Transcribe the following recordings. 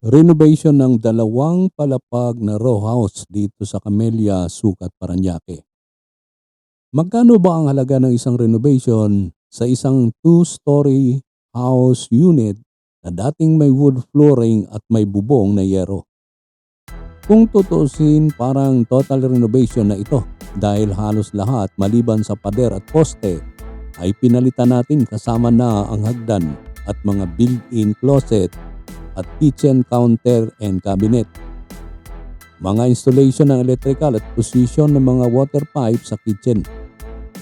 Renovation ng dalawang palapag na row house dito sa Camellia, Sucat, Parañaque. Magkano ba ang halaga ng isang renovation sa isang 2-story house unit na dating may wood flooring at may bubong na yero? Kung tutuusin, parang total renovation na ito dahil halos lahat maliban sa pader at poste ay pinalitan natin, kasama na ang hagdan at mga built-in closet at kitchen counter and cabinet. Mga installation ng electrical at position ng mga water pipe sa kitchen.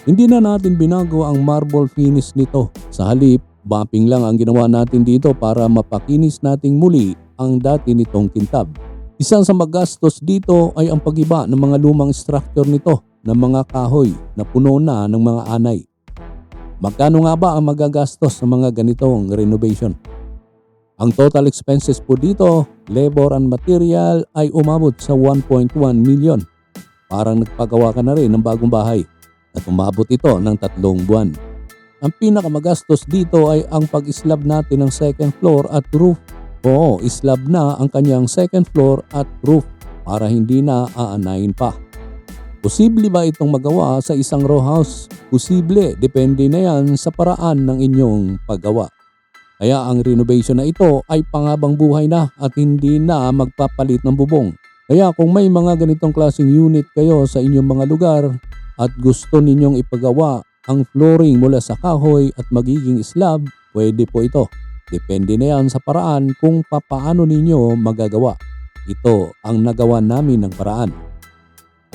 Hindi na natin binago ang marble finish nito. Sa halip, bumping lang ang ginawa natin dito para mapakinis nating muli ang dati nitong kintab. Isa sa magastos dito ay ang pag-iba ng mga lumang structure nito ng mga kahoy na puno na ng mga anay. Magkano nga ba ang magagastos sa mga ganitong renovation? Ang total expenses po dito, labor and material, ay umabot sa 1.1 million. Parang nagpagawa ka na rin ng bagong bahay at umabot ito ng 3 buwan. Ang pinakamagastos dito ay ang pag-slab natin ng second floor at roof. Oo, slab na ang kanyang second floor at roof para hindi na aanayin pa. Posible ba itong magawa sa isang row house? Posible, depende na yan sa paraan ng inyong paggawa. Kaya ang renovation na ito ay panghabang buhay na at hindi na magpapalit ng bubong. Kaya kung may mga ganitong klaseng unit kayo sa inyong mga lugar at gusto ninyong ipagawa ang flooring mula sa kahoy at magiging slab, pwede po ito. Depende na yan sa paraan kung papaano ninyo magagawa. Ito ang nagawa namin ng paraan.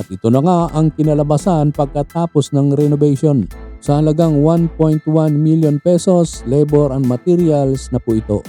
At ito na nga ang kinalabasan pagkatapos ng renovation. Sa halagang 1.1 million pesos, labor and materials na po ito.